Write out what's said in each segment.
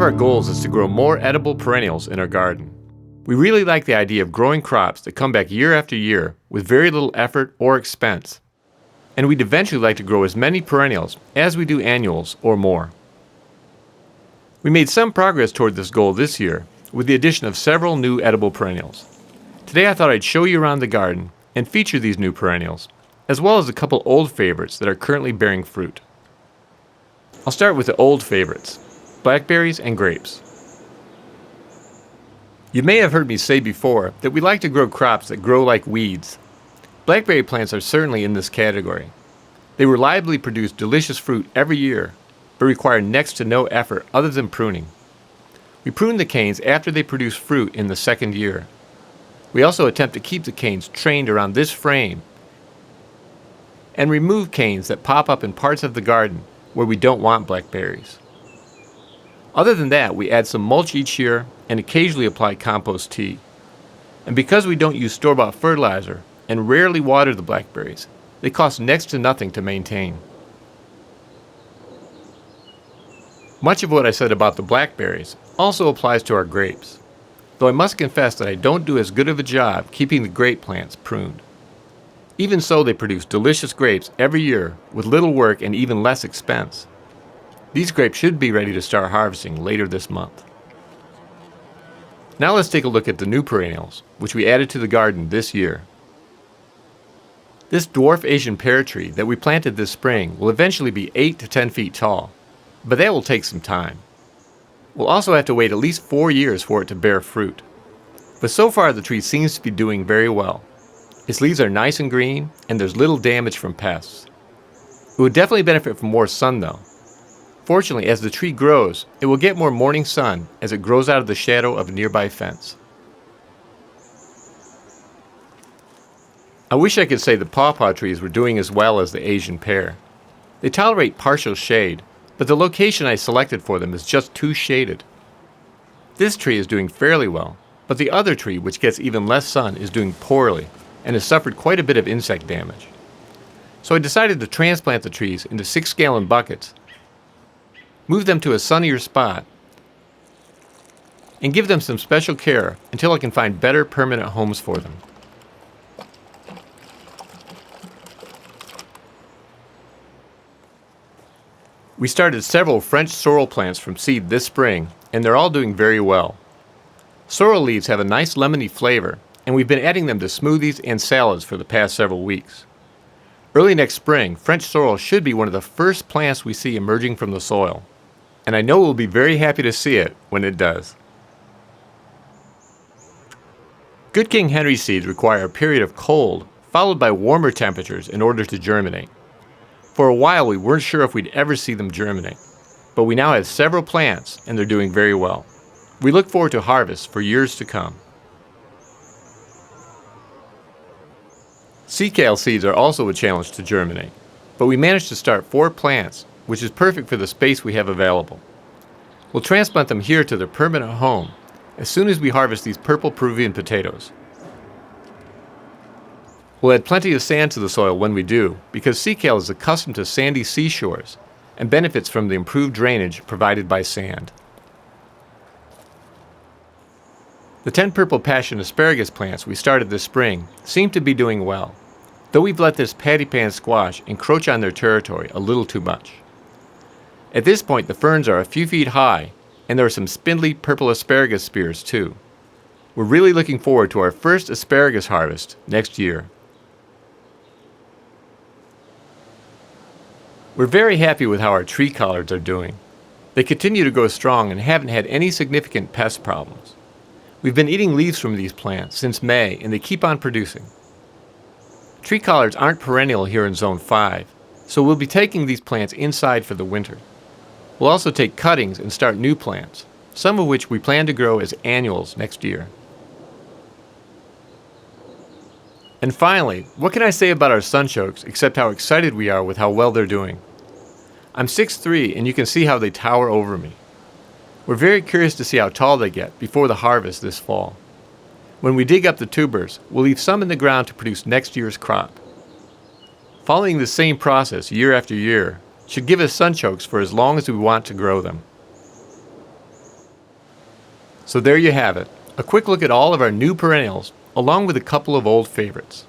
our goals is to grow more edible perennials in our garden. We really like the idea of growing crops that come back year after year with very little effort or expense. And we'd eventually like to grow as many perennials as we do annuals or more. We made some progress toward this goal this year with the addition of several new edible perennials. Today I thought I'd show you around the garden and feature these new perennials, as well as a couple old favorites that are currently bearing fruit. I'll start with the old favorites, blackberries and grapes. You may have heard me say before that we like to grow crops that grow like weeds. Blackberry plants are certainly in this category. They reliably produce delicious fruit every year, but require next to no effort other than pruning. We prune the canes after they produce fruit in the second year. We also attempt to keep the canes trained around this frame and remove canes that pop up in parts of the garden where we don't want blackberries. Other than that, we add some mulch each year and occasionally apply compost tea. And because we don't use store-bought fertilizer and rarely water the blackberries, they cost next to nothing to maintain. Much of what I said about the blackberries also applies to our grapes, though I must confess that I don't do as good of a job keeping the grape plants pruned. Even so, they produce delicious grapes every year with little work and even less expense. These grapes should be ready to start harvesting later this month. Now let's take a look at the new perennials, which we added to the garden this year. This dwarf Asian pear tree that we planted this spring will eventually be 8 to 10 feet tall, but that will take some time. We'll also have to wait at least 4 years for it to bear fruit. But so far the tree seems to be doing very well. Its leaves are nice and green, and there's little damage from pests. It would definitely benefit from more sun though. Fortunately, as the tree grows, it will get more morning sun as it grows out of the shadow of a nearby fence. I wish I could say the pawpaw trees were doing as well as the Asian pear. They tolerate partial shade, but the location I selected for them is just too shaded. This tree is doing fairly well, but the other tree, which gets even less sun, is doing poorly and has suffered quite a bit of insect damage. So I decided to transplant the trees into 6-gallon buckets, move them to a sunnier spot, and give them some special care until I can find better permanent homes for them. We started several French sorrel plants from seed this spring, and they're all doing very well. Sorrel leaves have a nice lemony flavor, and we've been adding them to smoothies and salads for the past several weeks. Early next spring, French sorrel should be one of the first plants we see emerging from the soil, and I know we'll be very happy to see it when it does. Good King Henry seeds require a period of cold, followed by warmer temperatures in order to germinate. For a while we weren't sure if we'd ever see them germinate, but we now have several plants and they're doing very well. We look forward to harvest for years to come. Sea kale seeds are also a challenge to germinate, but we managed to start 4 plants, which is perfect for the space we have available. We'll transplant them here to their permanent home as soon as we harvest these purple Peruvian potatoes. We'll add plenty of sand to the soil when we do, because sea kale is accustomed to sandy seashores and benefits from the improved drainage provided by sand. The 10 purple passion asparagus plants we started this spring seem to be doing well, though we've let this patty pan squash encroach on their territory a little too much. At this point the ferns are a few feet high, and there are some spindly purple asparagus spears too. We're really looking forward to our first asparagus harvest next year. We're very happy with how our tree collards are doing. They continue to grow strong and haven't had any significant pest problems. We've been eating leaves from these plants since May, and they keep on producing. Tree collards aren't perennial here in Zone 5, so we'll be taking these plants inside for the winter. We'll also take cuttings and start new plants, some of which we plan to grow as annuals next year. And finally, what can I say about our sunchokes except how excited we are with how well they're doing? I'm 6'3", and you can see how they tower over me. We're very curious to see how tall they get before the harvest this fall. When we dig up the tubers, we'll leave some in the ground to produce next year's crop. Following the same process year after year should give us sunchokes for as long as we want to grow them. So there you have it, a quick look at all of our new perennials, along with a couple of old favorites.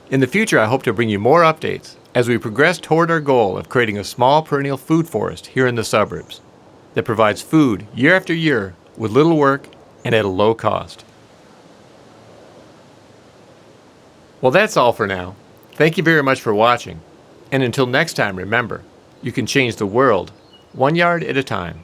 In the future, I hope to bring you more updates as we progress toward our goal of creating a small perennial food forest here in the suburbs that provides food year after year with little work and at a low cost. Well, that's all for now. Thank you very much for watching. And until next time, remember, you can change the world one yard at a time.